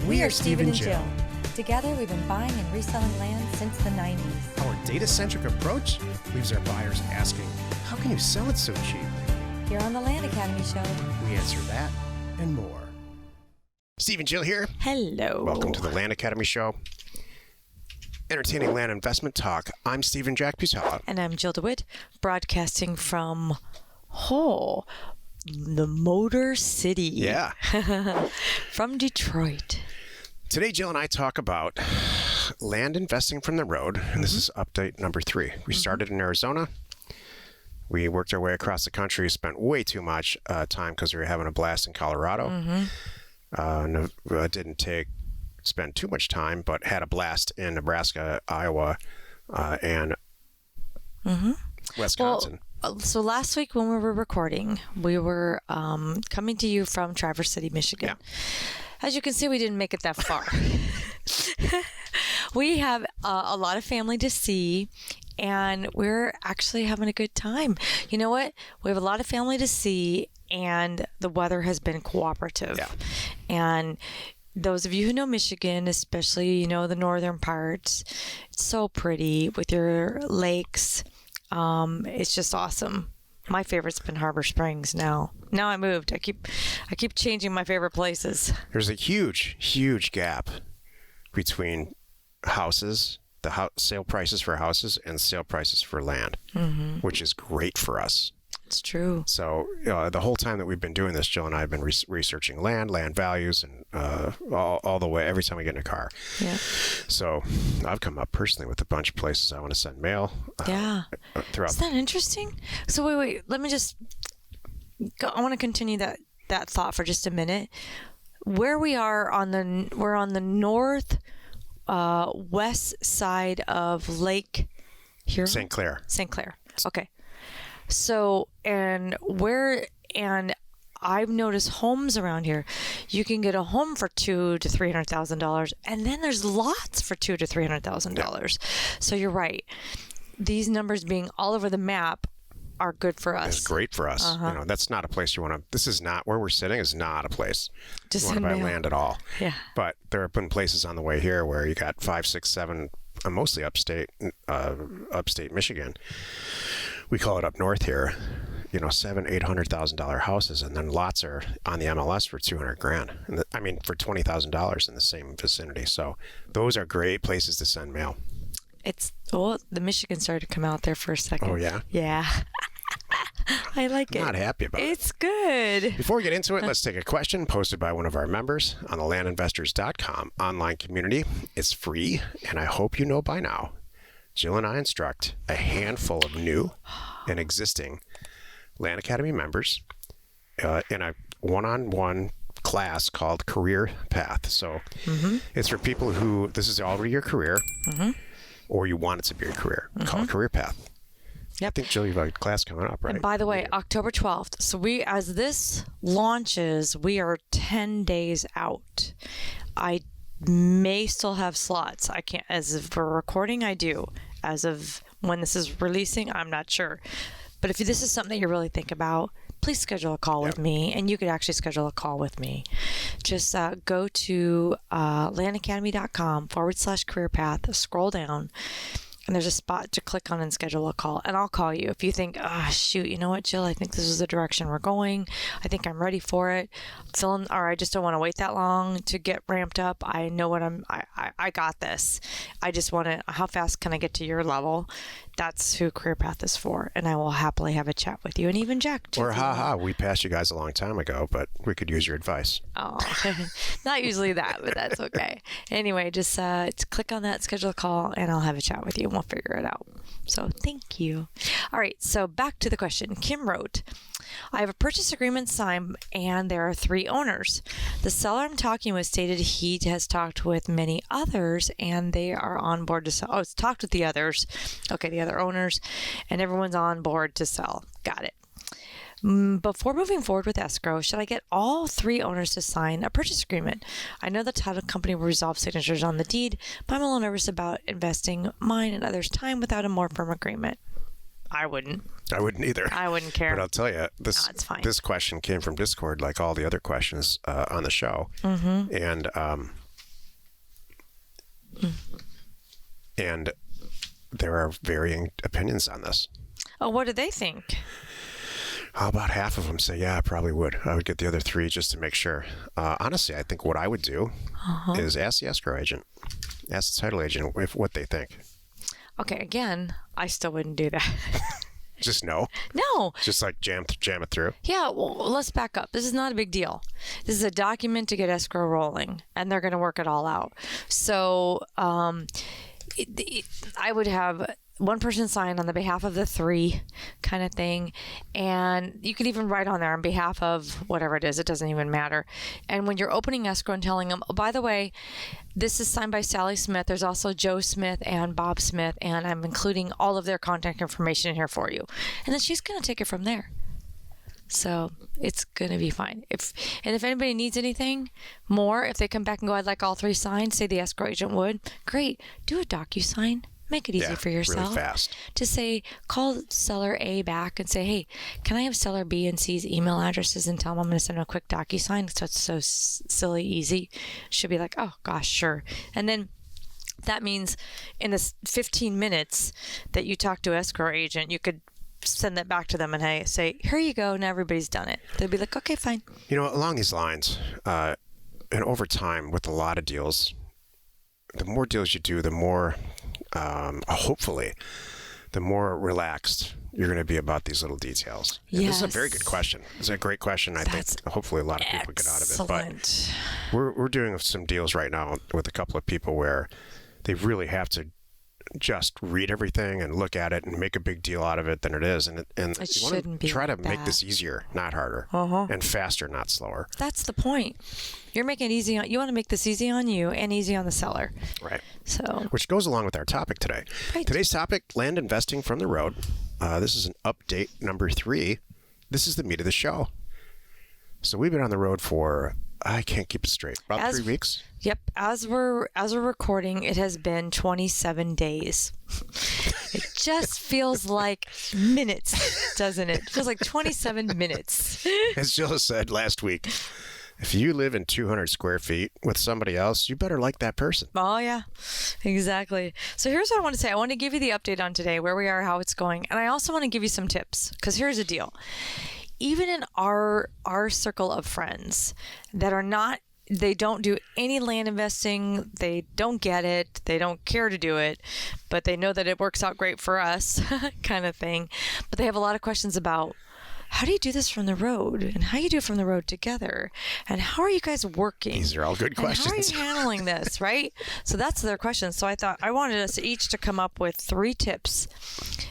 We are Steve and Jill. Together, we've been buying and reselling land since the 90s. Our data-centric approach leaves our buyers asking, how can you sell it so cheap? Here on the Land Academy Show, We answer that and more. Steve and Jill here. hello. Welcome to the Land Academy Show. Entertaining land investment talk. I'm Stephen Jack Putella. And I'm Jill DeWitt, broadcasting from the Motor City. Yeah. From Detroit. Today, Jill and I talk about land investing from the road, and this is update number 3. We started in Arizona. We worked our way across the country, spent way too much time because we were having a blast in Colorado. Didn't spend too much time, but had a blast in Nebraska, Iowa, and Wisconsin. Well, so last week when we were recording, we were coming to you from Traverse City, Michigan. Yeah. As you can see, we didn't make it that far. We have a lot of family to see, and we're actually having a good time. You know what? We have a lot of family to see, and the weather has been cooperative. Yeah. And those of you who know Michigan, especially, the northern parts, it's so pretty with your lakes. It's just awesome. My favorite's been Harbor Springs now. Now I moved. I keep changing my favorite places. There's a huge gap between houses, sale prices for houses, and sale prices for land, which is great for us. It's true. So the whole time that we've been doing this, Jill and I have been researching land values, and all the way every time we get in a car. Yeah. So I've come up personally with a bunch of places I want to send mail. Yeah. Throughout. Isn't that interesting? So wait. Let me just go. I want to continue that thought for just a minute. Where we are we're on the north west side of Lake Huron? St. Clair. St. Clair. Okay. So, and I've noticed homes around here, you can get a home for $200,000 to $300,000, and then there's lots for $200,000 to $300,000. So you're right. These numbers being all over the map are good for us. It's great for us. That's not a place you want to. This is not where we're sitting. Is not a place Just you want to buy land at all. Yeah. But there have been places on the way here where you got 5, 6, 7, mostly upstate Michigan. We call it up north here, $700,000-$800,000 houses, and then lots are on the MLS for $200,000. For $20,000 in the same vicinity. So those are great places to send mail. The Michigan started to come out there for a second. Oh yeah. Yeah. I like it. I'm not happy about it. It's good. Before we get into it, let's take a question posted by one of our members on the landinvestors.com online community. It's free, and I hope you know by now, Jill and I instruct a handful of new and existing Land Academy members in a one-on-one class called Career Path. So it's for people who this is already your career, or you want it to be your career. Call it Career Path. Yep. I think, Jill, you've got a class coming up, right? And by the way, October 12th. So as this launches, we are 10 days out. I may still have slots. I can't, as of for recording, I do. As of when this is releasing, I'm not sure. But if this is something that you really think about, please schedule a call with me, and you could actually schedule a call with me. Just go to landacademy.com/career path, scroll down, and there's a spot to click on and schedule a call. And I'll call you if you think, shoot, you know what, Jill, I think this is the direction we're going. I think I'm ready for it. Or I just don't want to wait that long to get ramped up. I know what I got this. I just want to, how fast can I get to your level? That's who Career Path is for. And I will happily have a chat with you. And even Jack. Or we passed you guys a long time ago, but we could use your advice. Oh, not usually that, but that's okay. Anyway, just click on that, schedule a call, and I'll have a chat with you, and we'll figure it out. So thank you. All right, so back to the question. Kim wrote, I have a purchase agreement signed, and there are 3 owners. The seller I'm talking with stated he has talked with many others, and they are on board to sell. Oh, it's talked with the others. Okay, the other owners, and everyone's on board to sell. Got it. Before moving forward with escrow, should I get all 3 owners to sign a purchase agreement? I know the title company will resolve signatures on the deed, but I'm a little nervous about investing mine and others' time without a more firm agreement. I wouldn't. I wouldn't either. I wouldn't care. But I'll tell you, this question came from Discord, like all the other questions on the show. And And there are varying opinions on this. Oh, what do they think? About half of them say, yeah, I probably would. I would get the other 3 just to make sure. Honestly, I think what I would do is ask the escrow agent, ask the title agent what they think. Okay, again, I still wouldn't do that. Just no? No. Just like jam it through? Yeah, well, let's back up. This is not a big deal. This is a document to get escrow rolling, and they're going to work it all out. So I would have one person sign on the behalf of the 3 kind of thing. And you can even write on there on behalf of whatever it is. It doesn't even matter. And when you're opening escrow and telling them, oh, by the way, this is signed by Sally Smith. There's also Joe Smith and Bob Smith, and I'm including all of their contact information in here for you. And then she's going to take it from there. So it's going to be fine. If anybody needs anything more, if they come back and go, I'd like all 3 signed, say the escrow agent would, great. Do a DocuSign. Make it easy for yourself. Really fast. To say, call seller A back and say, hey, can I have seller B and C's email addresses and tell them I'm going to send them a quick DocuSign? So it's so silly easy. She'll be like, oh, gosh, sure. And then that means in the 15 minutes that you talk to escrow agent, you could send that back to them and hey, say, here you go. Now everybody's done it. They'll be like, okay, fine. You know, along these lines, and over time with a lot of deals, the more deals you do, the more... hopefully, the more relaxed you're going to be about these little details. And Yes. This is a very good question. It's a great question. I think hopefully a lot of people get out of it. Excellent. But we're doing some deals right now with a couple of people where they really have to just read everything and look at it and make a big deal out of it than it is. And you want shouldn't to be try to like make that. this easier, not harder, and faster, not slower. That's the point. You're making it easy. You want to make this easy on you and easy on the seller. Right. So, Which goes along with our topic today. Right. Today's topic, land investing from the road. This is an update number 3. This is the meat of the show. So we've been on the road for, I can't keep it straight, about 3 weeks. Yep. As we're recording, it has been 27 days. It just feels like minutes, doesn't it? It feels like 27 minutes. As Jill said last week, if you live in 200 square feet with somebody else, you better like that person. Oh, yeah, exactly. So here's what I want to say. I want to give you the update on today, where we are, how it's going. And I also want to give you some tips, because here's the deal. Even in our circle of friends that are not, they don't do any land investing, they don't get it, they don't care to do it, but they know that it works out great for us kind of thing. But they have a lot of questions about, how do you do this from the road? And how do you do it from the road together? And how are you guys working? These are all good questions. And how are you handling this, right? So that's their question. So I thought I wanted us each to come up with 3 tips.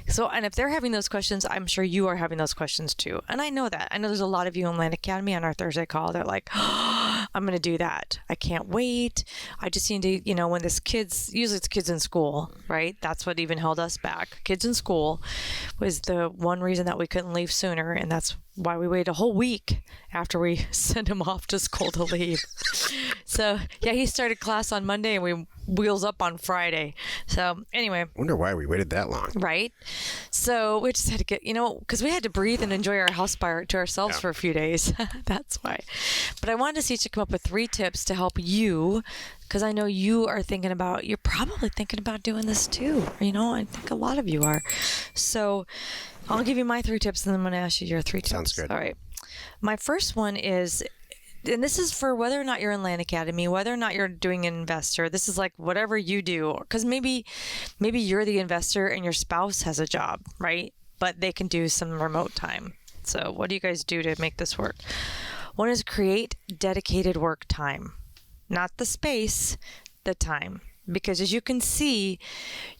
So, and if they're having those questions, I'm sure you are having those questions too. And I know that. I know there's a lot of you in Land Academy on our Thursday call. They're like, oh, I'm going to do that. I can't wait. I just need to, when this usually it's kids in school, right? That's what even held us back. Kids in school was the one reason that we couldn't leave sooner. And that's why we waited a whole week after we sent him off to school to leave. So, yeah, he started class on Monday and we wheels up on Friday. So, anyway. Wonder why we waited that long. Right. So, we just had to get, because we had to breathe and enjoy our house to ourselves for a few days. That's why. But I wanted to see you to come up with 3 tips to help you, because I know you're probably thinking about doing this too. I think a lot of you are. So, I'll give you my 3 tips and then I'm going to ask you your 3 tips. Sounds good. All right. My first one is, and this is for whether or not you're in Land Academy, whether or not you're doing an investor. This is like whatever you do, because maybe you're the investor and your spouse has a job, right? But they can do some remote time. So what do you guys do to make this work? One is create dedicated work time, not the space, the time. Because as you can see,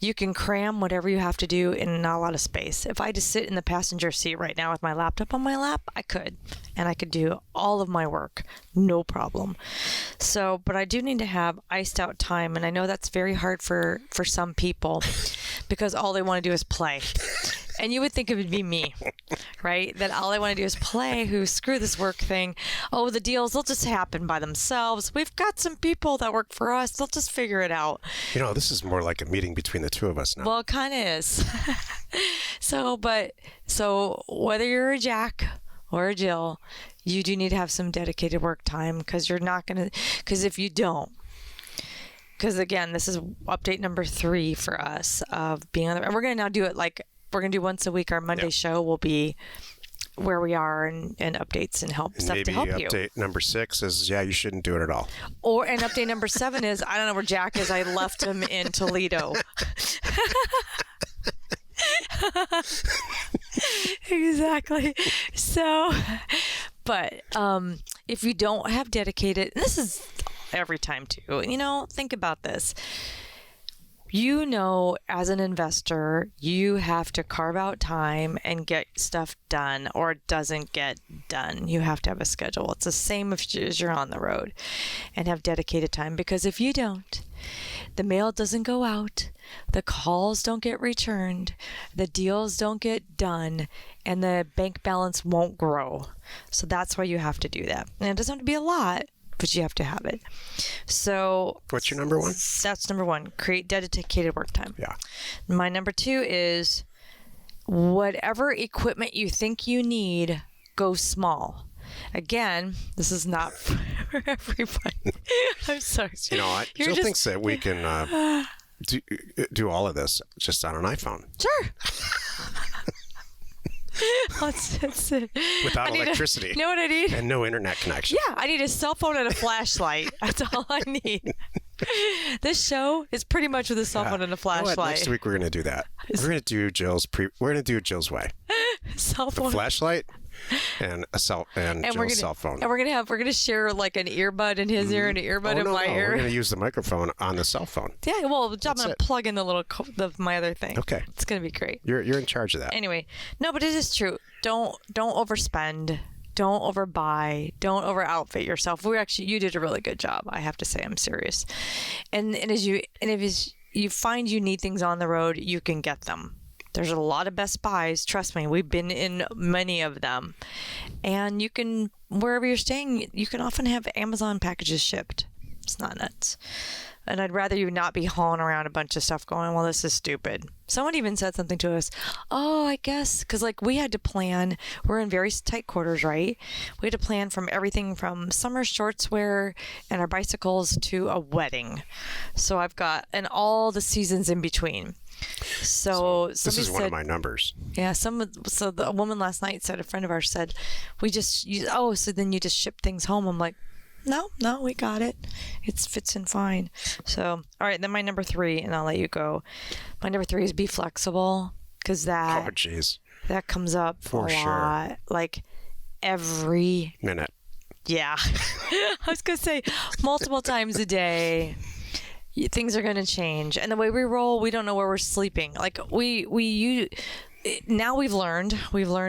you can cram whatever you have to do in not a lot of space. If I just sit in the passenger seat right now with my laptop on my lap, I could. And I could do all of my work, no problem. So, but I do need to have iced out time. And I know that's very hard for some people because all they want to do is play. And you would think it would be me, right? That all I want to do is play, screw this work thing. Oh, the deals, they'll just happen by themselves. We've got some people that work for us. They'll just figure it out. This is more like a meeting between the 2 of us now. Well, it kind of is. So whether you're a Jack or a Jill, you do need to have some dedicated work time because if you don't, because again, this is update number 3 for us of being on the, and we're going to now do it like, we're going to do once a week. Our Monday show will be where we are and updates and stuff to help you. Maybe update number 6 is, you shouldn't do it at all. And update number 7 is, I don't know where Jack is. I left him in Toledo. Exactly. So, but if you don't have dedicated, and this is every time too, think about this. As an investor, you have to carve out time and get stuff done, or it doesn't get done. You have to have a schedule. It's the same as you're on the road and have dedicated time, because if you don't, the mail doesn't go out, the calls don't get returned, the deals don't get done, and the bank balance won't grow. So that's why you have to do that. And it doesn't have to be a lot, but you have to have it. So what's your number 1? That's number 1. Create dedicated work time. Yeah. My number 2 is whatever equipment you think you need, go small. Again, this is not for everybody. I'm sorry. Jill thinks that we can do all of this just on an iPhone. Sure. That's it. Without electricity. You know what I need? And no internet connection. Yeah, I need a cell phone and a flashlight. That's all I need. This show is pretty much with a cell phone and a flashlight. Next week we're going to do that. We're going to do Jill's way. Cell phone. The flashlight and Jill's cell phone. And we're gonna share like an earbud in his ear and an earbud in my ear. We're gonna use the microphone on the cell phone. Yeah, well, I'm gonna plug in the little my other thing. Okay, it's gonna be great. You're in charge of that. Anyway, no, but it is true. Don't overspend. Don't overbuy. Don't over outfit yourself. You did a really good job. I have to say, I'm serious. And if you find you need things on the road, you can get them. There's a lot of Best Buys. Trust me, we've been in many of them. And you can, wherever you're staying, you can often have Amazon packages shipped. It's not nuts. And I'd rather you not be hauling around a bunch of stuff going, well, this is stupid. Someone even said something to us. Oh, I guess, because like we had to plan. We're in very tight quarters, right? We had to plan from everything from summer shorts wear and our bicycles to a wedding. So I've got, and all the seasons in between. So this is one of my numbers. Yeah, so the woman last night said, a friend of ours said, so then you just ship things home. I'm like, no, we got it. It fits in fine. So, all right, then my number 3, and I'll let you go. My number 3 is be flexible, because that comes up for a lot. Like every minute. Yeah. I was going to say multiple times a day. Things are going to change. And the way we roll, we don't know where we're sleeping. Like now we've learned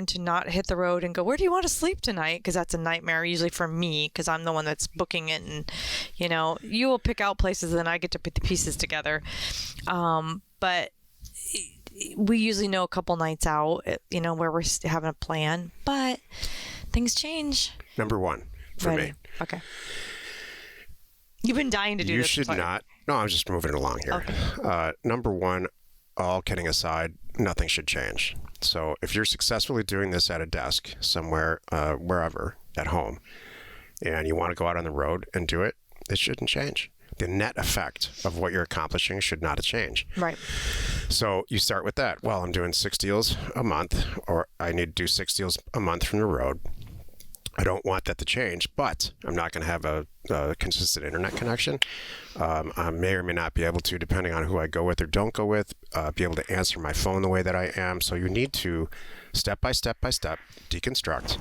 to not hit the road and go, where do you want to sleep tonight? Because that's a nightmare usually for me, because I'm the one that's booking it. And, you will pick out places and then I get to put the pieces together. But we usually know a couple nights out, where we're having a plan. But things change. Number 1 for me. Okay. You've been dying to do this. You should not. No, I'm just moving along here. Okay. Number 1, all kidding aside, nothing should change. So if you're successfully doing this at a desk somewhere, wherever, at home, and you want to go out on the road and do it, it shouldn't change. The net effect of what you're accomplishing should not change. Right. So you start with that. Well, I'm doing 6 deals a month, or I need to do 6 deals a month from the road. I don't want that to change, but I'm not going to have a consistent internet connection. I may or may not be able to, depending on who I go with or don't go with, be able to answer my phone the way that I am. So you need to, step by step, deconstruct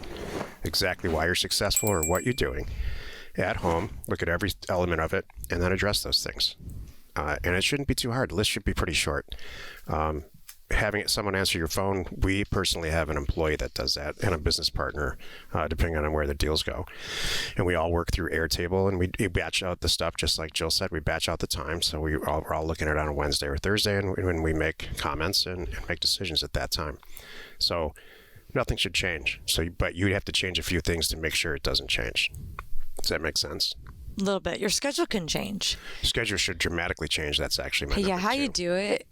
exactly why you're successful or what you're doing at home, look at every element of it, and then address those things. And it shouldn't be too hard. The list should be pretty short. Having someone answer your phone, we personally have an employee that does that, and a business partner, depending on where the deals go. And we all work through Airtable, and we batch out the stuff, just like Jill said. We batch out the time, so we're all looking at it on a Wednesday or Thursday, and when we make comments and make decisions at that time. So nothing should change. But you have to change a few things to make sure it doesn't change. Does that make sense? A little bit. Your schedule can change. Schedule should dramatically change. That's actually my number 2. How you do it.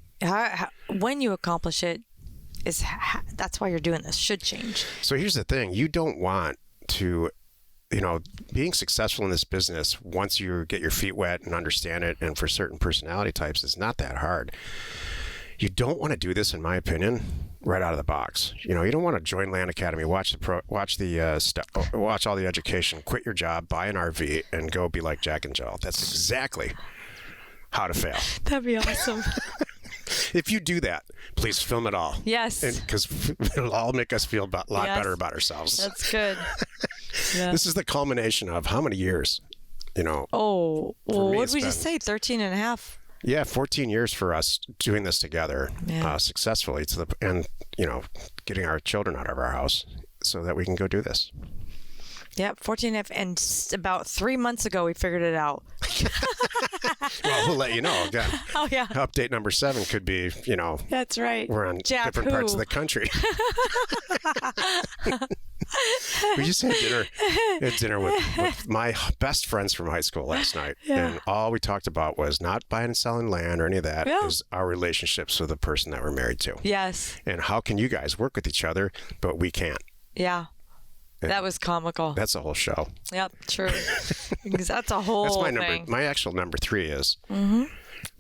When you accomplish it that's why you're doing this, should change. So here's the thing. You don't want to being successful in this business, once you get your feet wet and understand it, and for certain personality types, is not that hard. You don't want to do this, in my opinion, right out of the box. You don't want to join Land Academy, watch all the education, quit your job, buy an RV, and go be like Jack and Jill. That's exactly how to fail. That'd be awesome. If you do that, please film it all. Yes. Because it'll all make us feel a lot better about ourselves. That's good. Yeah. This is the culmination of how many years? Oh, well, what did we just say? 13 and a half? Yeah, 14 years for us doing this together successfully, getting our children out of our house so that we can go do this. Yep, 14 and a half. And about 3 months ago, we figured it out. Well, we'll let you know again. Oh, yeah. Update number 7 could be, That's right. We're on different parts of the country. We just had dinner with my best friends from high school last night. Yeah. And all we talked about was not buying and selling land or any of that. Yeah. It was our relationships with the person that we're married to. Yes. And how can you guys work with each other, but we can't? Yeah. And that was comical. That's a whole show. Yep, true. Because that's a whole That's my thing. number. My actual number 3 is. Mm-hmm.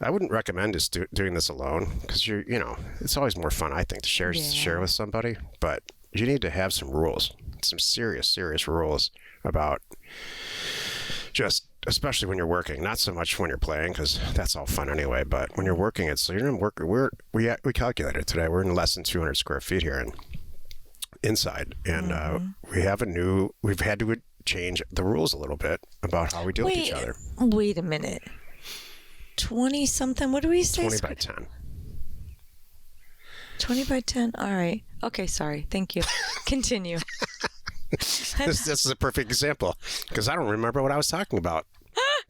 I wouldn't recommend us doing this alone because it's always more fun, I think, to share with somebody. But you need to have some rules, some serious rules about just, especially when you're working. Not so much when you're playing because that's all fun anyway. But when you're working, we calculated today. We're in less than 200 square feet here and inside, and we've had to change the rules a little bit about how we deal with each other. Wait a minute. 20 something? What do we say? 20 by 10. 20 by 10? All right. Okay, sorry. Thank you. Continue. This is a perfect example because I don't remember what I was talking about.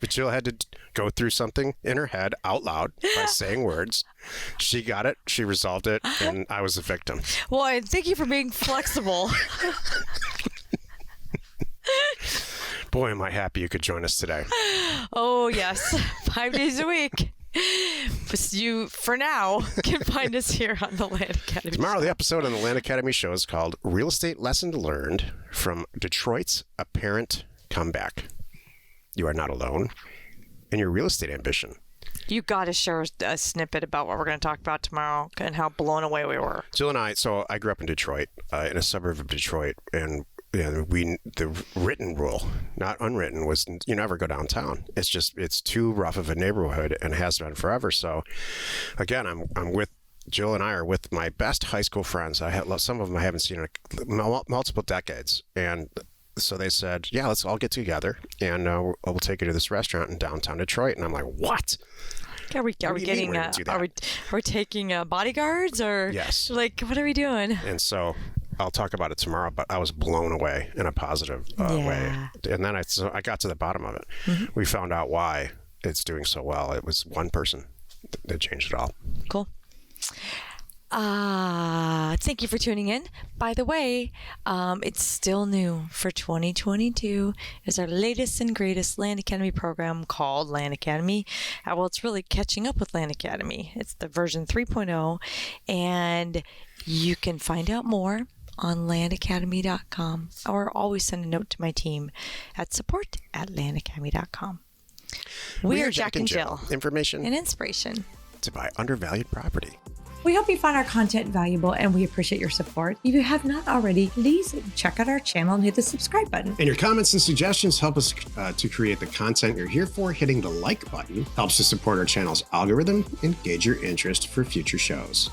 But Jill had to go through something in her head out loud by saying words. She got it. She resolved it. And I was the victim. Well, and thank you for being flexible. Boy, am I happy you could join us today. Oh, yes. 5 days a week. But you, for now, can find us here on the Land Academy. Tomorrow, the episode on the Land Academy show is called Real Estate Lesson Learned from Detroit's Apparent Comeback. You are not alone in your real estate ambition. You got to share a snippet about what we're going to talk about tomorrow and how blown away we were. Jill and I grew up in Detroit, in a suburb of Detroit, and the written rule, not unwritten, was you never go downtown. It's too rough of a neighborhood and has been forever. So, again, I'm with Jill and I are with my best high school friends. Some of them I haven't seen in multiple decades, and so they said, yeah, let's all get together and we'll take you to this restaurant in downtown Detroit. And I'm like, what? Are we taking bodyguards or? Yes. Like, what are we doing? And so I'll talk about it tomorrow, but I was blown away in a positive way. And then I got to the bottom of it. Mm-hmm. We found out why it's doing so well. It was one person that changed it all. Cool. Thank you for tuning in. By the way, it's still new for 2022. It's our latest and greatest Land Academy program called Land Academy. Well, it's really catching up with Land Academy. It's the version 3.0, and you can find out more on landacademy.com, or always send a note to my team at support@landacademy.com. We are Jack and Jill. Information and inspiration to buy undervalued property. We hope you found our content valuable and we appreciate your support. If you have not already, please check out our channel and hit the subscribe button. And your comments and suggestions help us to create the content you're here for. Hitting the like button helps to support our channel's algorithm and gauge your interest for future shows.